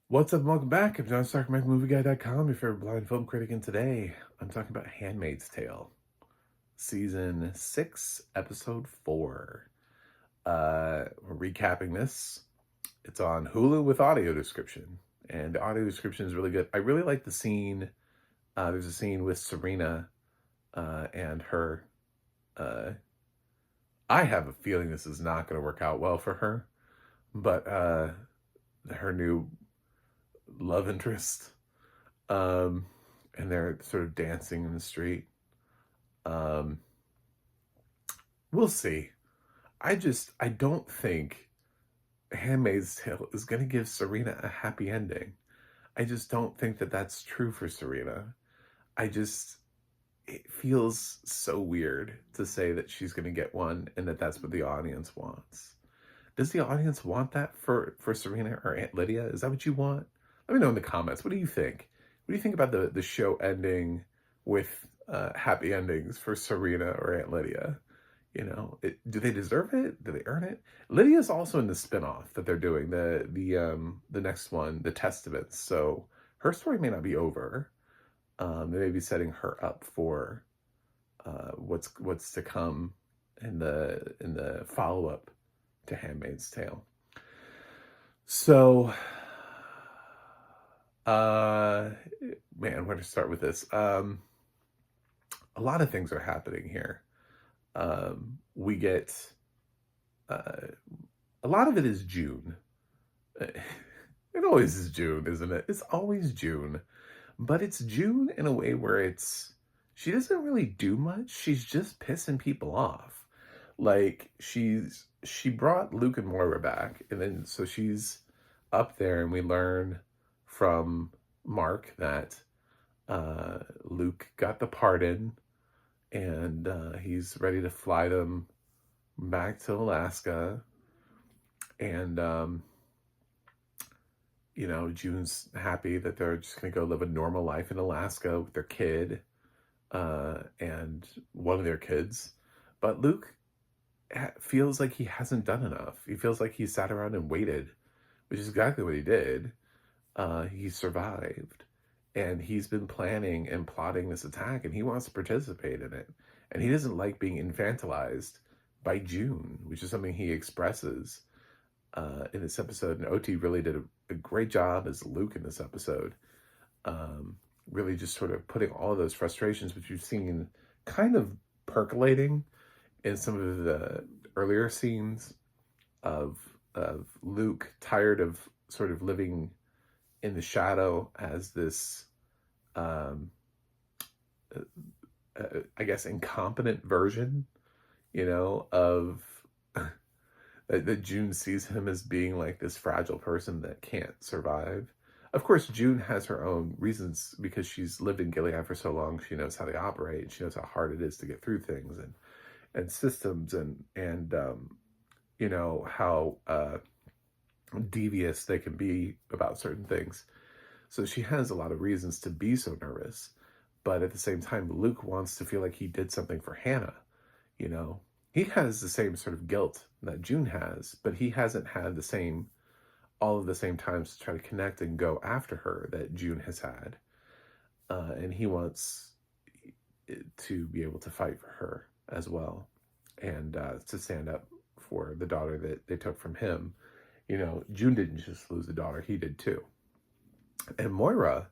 What's up? Welcome back. I'm John Stark, MyMovieGuy.com, your favorite blind film critic, and today I'm talking about Handmaid's Tale, Season 6, Episode 4. We're recapping this. It's on Hulu with audio description, and the audio description is really good. I really like the scene. There's a scene with Serena and her. Uh, I have a feeling this is not going to work out well for her, but her new love interest. Um, and they're sort of dancing in the street. Um, we'll see. I don't think Handmaid's Tale is going to give Serena a happy ending. I just don't think that that's true for Serena. I just, it feels so weird to say that she's going to get one and that that's what the audience wants. Does the audience want that for Serena or Aunt Lydia? Is that what you want? Let me know in the comments. What do you think? What do you think about the show ending with happy endings for Serena or Aunt Lydia? Do they deserve it? Do they earn it? Lydia's also in the spinoff that they're doing, the next one, the Testaments. So her story may not be over. They may be setting her up for what's to come in the follow up to Handmaid's Tale. So, man, where to start with this? A lot of things are happening here. We get a lot of it is June. It always is June, isn't it? It's always June, but it's June in a way where she doesn't really do much. She's just pissing people off. Like she brought Luke and Moira back, and then so she's up there, and we learn from Mark that Luke got the pardon, and he's ready to fly them back to Alaska. And June's happy that they're just gonna go live a normal life in Alaska with their kid and one of their kids. But Luke feels like he hasn't done enough. He feels like he sat around and waited, which is exactly what he did. He survived, and he's been planning and plotting this attack, and he wants to participate in it. And he doesn't like being infantilized by June, which is something he expresses in this episode. And OT really did a great job as Luke in this episode. Really just sort of putting all of those frustrations, which you've seen kind of percolating in some of the earlier scenes of Luke, tired of sort of living in the shadow as this, I guess, incompetent version, of that June sees him as being like this fragile person that can't survive. Of course, June has her own reasons because she's lived in Gilead for so long. She knows how they operate. She knows how hard it is to get through things and systems and how devious they can be about certain things. So she has a lot of reasons to be so nervous. But at the same time, Luke wants to feel like he did something for Hannah. He has the same sort of guilt that June has, but he hasn't had all of the same times to try to connect and go after her that June has had. And he wants to be able to fight for her as well, and to stand up for the daughter that they took from him. June didn't just lose the daughter, he did too. And Moira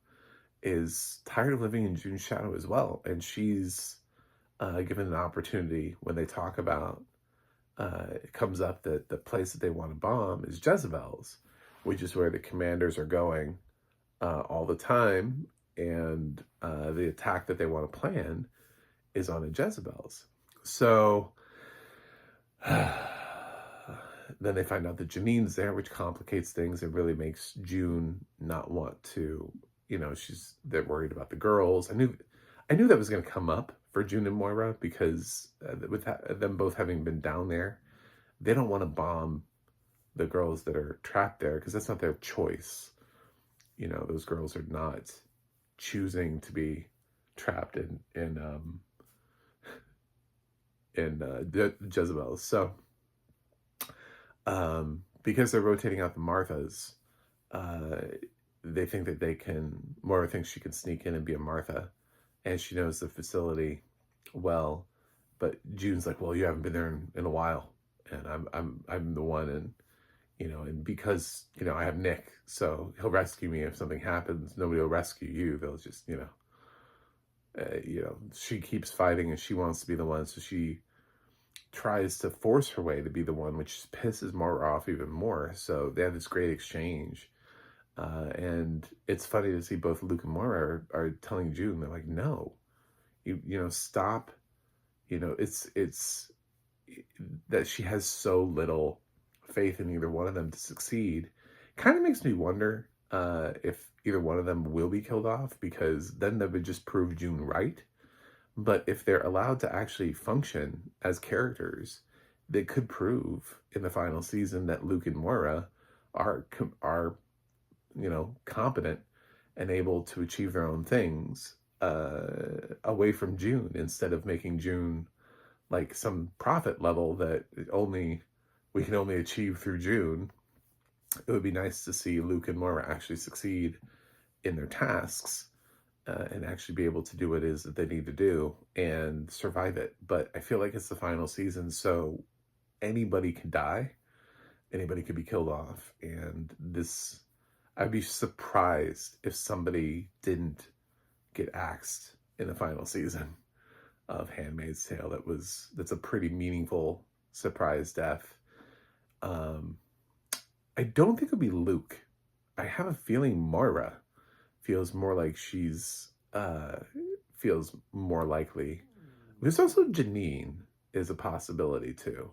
is tired of living in June's shadow as well, and she's given an opportunity when they talk about it comes up that the place that they want to bomb is Jezebel's, which is where the commanders are going all the time, and the attack that they want to plan is on a Jezebel's. So then they find out that Janine's there, which complicates things. It really makes June not want to, they're worried about the girls. I knew that was going to come up for June and Moira because with them both having been down there, they don't want to bomb the girls that are trapped there because that's not their choice. Those girls are not choosing to be trapped in Jezebel's. So because they're rotating out the Marthas, they think that Moira thinks she can sneak in and be a Martha, and she knows the facility well, but June's like, well, you haven't been there in a while, and I'm the one, and and because I have Nick, so he'll rescue me if something happens. Nobody will rescue you. They'll just she keeps fighting, and she wants to be the one, so she tries to force her way to be the one, which pisses Moira off even more. So they have this great exchange. And it's funny to see both Luke and Moira are telling June, they're like, no, stop. It's that she has so little faith in either one of them to succeed. Kind of makes me wonder if either one of them will be killed off, because then that would just prove June right. But if they're allowed to actually function as characters, they could prove in the final season that Luke and Moira are competent and able to achieve their own things away from June, instead of making June like some prophet level that we can only achieve through June. It would be nice to see Luke and Moira actually succeed in their tasks and actually be able to do what it is that they need to do and survive it. But I feel like it's the final season, so anybody can die, anybody could be killed off, and I'd be surprised if somebody didn't get axed in the final season of Handmaid's Tale. That's a pretty meaningful surprise death. I don't think it'll be Luke. I have a feeling Moira feels more like feels more likely. There's also Janine is a possibility too.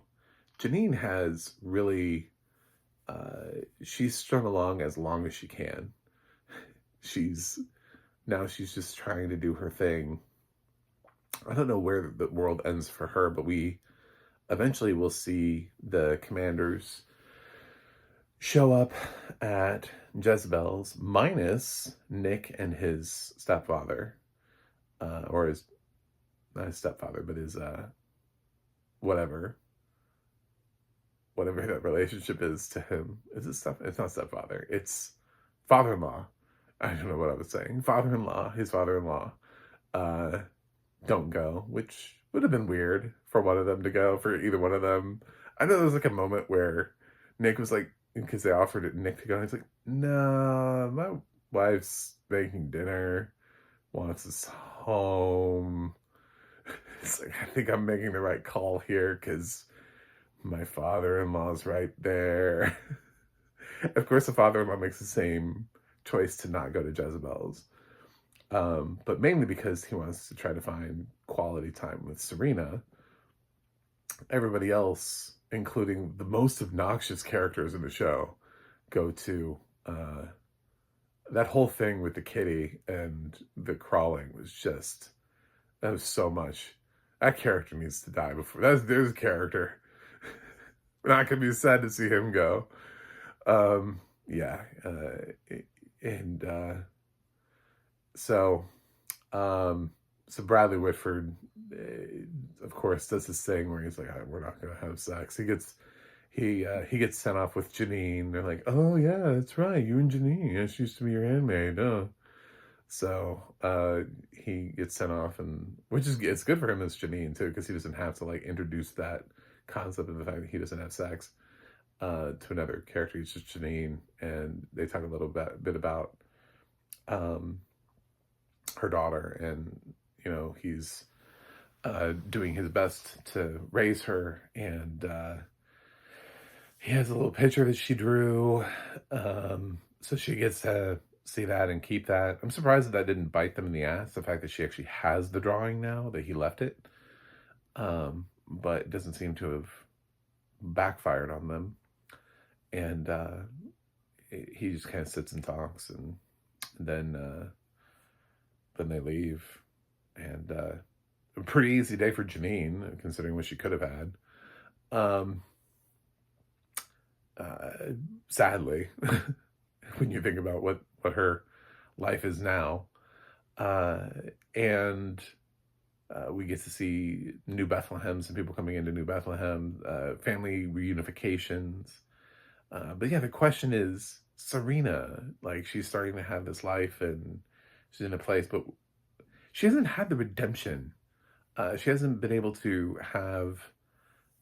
Janine has really she's strung along as long as she can. She's just trying to do her thing. I don't know where the world ends for her, but we eventually will see the commanders show up at Jezebel's, minus Nick and his stepfather, or his, not his stepfather, but his, whatever that relationship is to him. It's not stepfather, it's father-in-law. I don't know what I was saying. His father-in-law, don't go, which would have been weird for one of them to go, for either one of them. I know there was like a moment where Nick was like, because they offered Nick to go, and he's like, no, my wife's making dinner, wants us home. It's like, I think I'm making the right call here, because my father-in-law's right there. Of course, the father-in-law makes the same choice to not go to Jezebel's. But mainly because he wants to try to find quality time with Serena. Everybody else, including the most obnoxious characters in the show, go to that whole thing with the kitty and the crawling that was so much. That character needs to die before. There's a character. We're not gonna be sad to see him go. So Bradley Whitford, of course, does this thing where he's like, we're not gonna have sex. He gets sent off with Janine. They're like, oh yeah, that's right, you and Janine. Yeah, she used to be your handmaid. So he gets sent off, and it's good for him as Janine too, because he doesn't have to like introduce that concept of the fact that he doesn't have sex to another character. He's just Janine, and they talk a little bit about her daughter, and he's doing his best to raise her, and he has a little picture that she drew, so she gets to see that and keep that. I'm surprised that didn't bite them in the ass, the fact that she actually has the drawing now, that he left it, but it doesn't seem to have backfired on them. And he just kind of sits and talks, and then they leave. And a pretty easy day for Janine, considering what she could have had. Sadly, when you think about what her life is now. And we get to see New Bethlehem, some people coming into New Bethlehem, family reunifications. But yeah, the question is, Serena, like, she's starting to have this life and she's in a place, but she hasn't had the redemption. She hasn't been able to have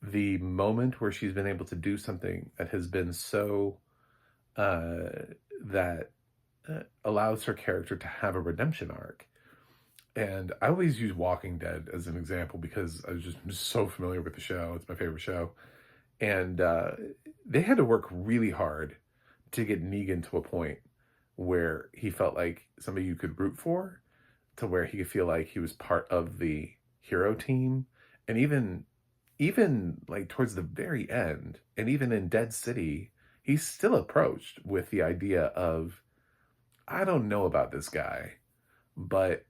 the moment where she's been able to do something that has been so, uh, that allows her character to have a redemption arc. And I always use Walking Dead as an example because I was just so familiar with the show. It's my favorite show. And they had to work really hard to get Negan to a point where he felt like somebody you could root for, to where he could feel like he was part of the hero team. And even like towards the very end, and even in Dead City, he's still approached with the idea of, I don't know about this guy, but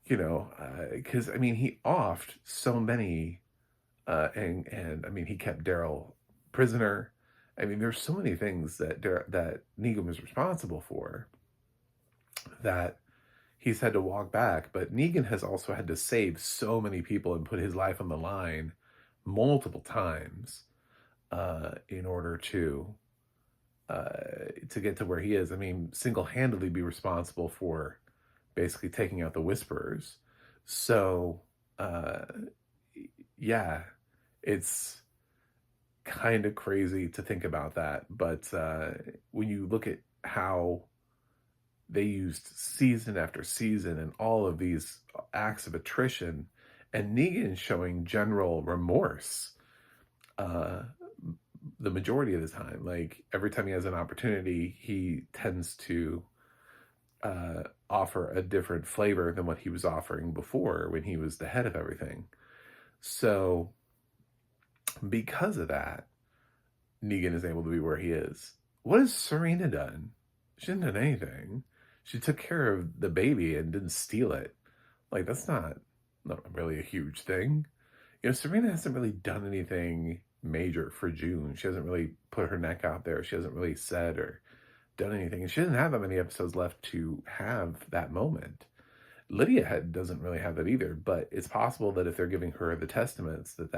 because I mean, he offed so many, and I mean, he kept Daryl prisoner. I mean, there's so many things that Negan was responsible for that he's had to walk back. But Negan has also had to save so many people and put his life on the line multiple times in order to get to where he is. I mean, single-handedly be responsible for basically taking out the Whisperers. So, yeah, it's kind of crazy to think about that. But when you look at how they used season after season and all of these acts of attrition, and Negan showing general remorse uh, the majority of the time. Like, every time he has an opportunity, he tends to offer a different flavor than what he was offering before when he was the head of everything. So, because of that, Negan is able to be where he is. What has Serena done? She didn't do anything. She took care of the baby and didn't steal it. Like, that's not really a huge thing. Serena hasn't really done anything major for June. She hasn't really put her neck out there. She hasn't really said or done anything. And she doesn't have that many episodes left to have that moment. Lydia doesn't really have that either, but it's possible that if they're giving her the testaments, that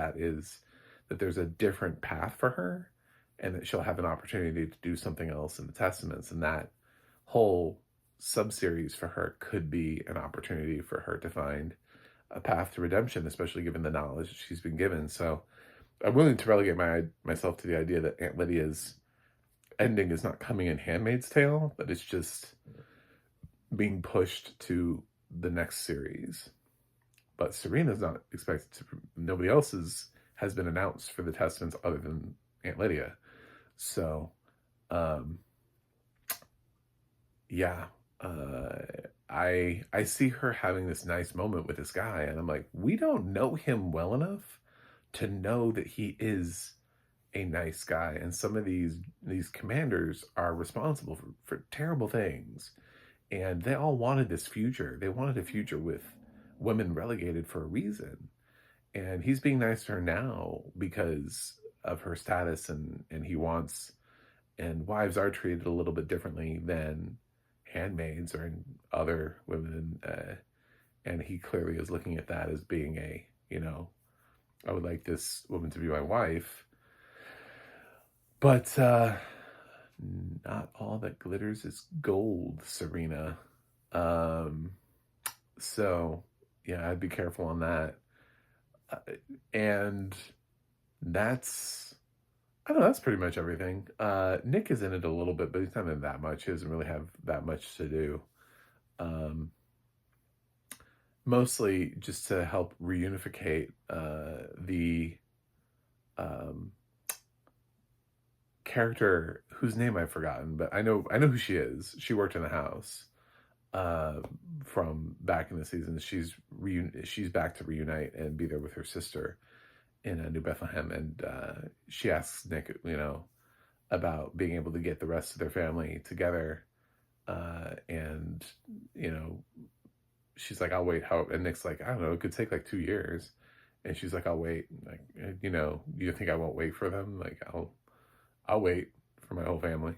there's a different path for her, and that she'll have an opportunity to do something else in the testaments, and that whole sub-series for her could be an opportunity for her to find a path to redemption, especially given the knowledge she's been given. So I'm willing to relegate myself to the idea that Aunt Lydia's ending is not coming in Handmaid's Tale, but it's just being pushed to the next series. But Serena's not expected to. Nobody else has been announced for the testaments other than Aunt Lydia. So, yeah, I see her having this nice moment with this guy, and I'm like, we don't know him well enough to know that he is a nice guy. And some of these commanders are responsible for terrible things, and they all wanted this future. They wanted a future with women relegated for a reason, and he's being nice to her now because of her status, and he wants, and wives are treated a little bit differently than handmaids or other women, and he clearly is looking at that as being I would like this woman to be my wife. But not all that glitters is gold, Serena. So yeah, I'd be careful on that. And that's, I don't know, that's pretty much everything. Nick is in it a little bit, but he's not in that much. He doesn't really have that much to do. Mostly just to help reunificate the character whose name I've forgotten, but I know who she is. She worked in the house from back in the season. She's back to reunite and be there with her sister in New Bethlehem, and she asks Nick, about being able to get the rest of their family together, and she's like, I'll wait. And Nick's like, I don't know, it could take like 2 years, and she's like, I'll wait. Like, you think I won't wait for them? Like, I'll wait for my whole family.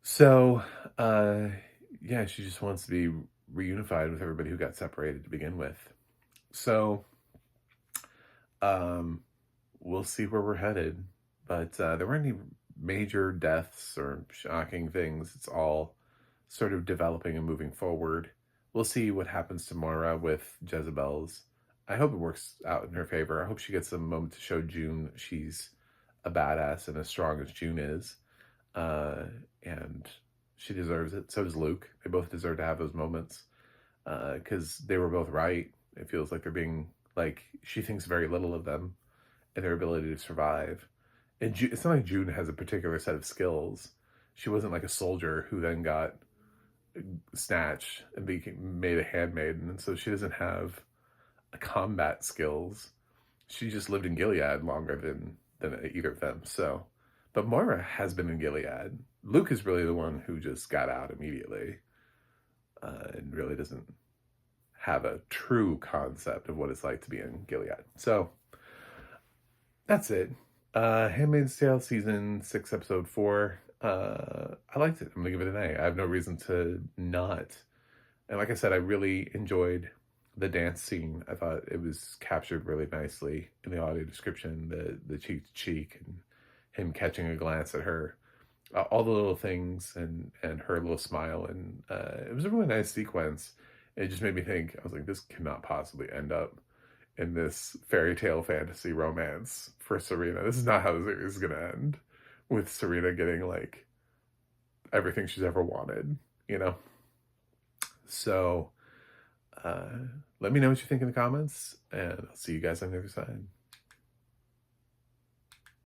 So, yeah, she just wants to be reunified with everybody who got separated to begin with. So, we'll see where we're headed. But there weren't any major deaths or shocking things. It's all sort of developing and moving forward. We'll see what happens to Moira with Jezebel's. I hope it works out in her favor. I hope she gets a moment to show June she's a badass and as strong as June is. Uh, and she deserves it. So does Luke. They both deserve to have those moments because they were both right. It feels like they're being, like, she thinks very little of them and their ability to survive. And it's not like June has a particular set of skills. She wasn't like a soldier who then got snatched and made a handmaid, and so she doesn't have combat skills. She just lived in Gilead longer than either of them. So, but Moira has been in Gilead. Luke is really the one who just got out immediately and really doesn't have a true concept of what it's like to be in Gilead. So that's it. Handmaid's Tale season 6 episode 4. I liked it. I'm gonna give it an A. I have no reason to not. And like I said, I really enjoyed the dance scene. I thought it was captured really nicely in the audio description, the cheek to cheek and him catching a glance at her. All the little things and her little smile, and it was a really nice sequence. It just made me think, I was like, this cannot possibly end up in this fairy tale fantasy romance for Serena. This is not how the series is going to end, with Serena getting like everything she's ever wanted, you know? So let me know what you think in the comments, and I'll see you guys on the other side.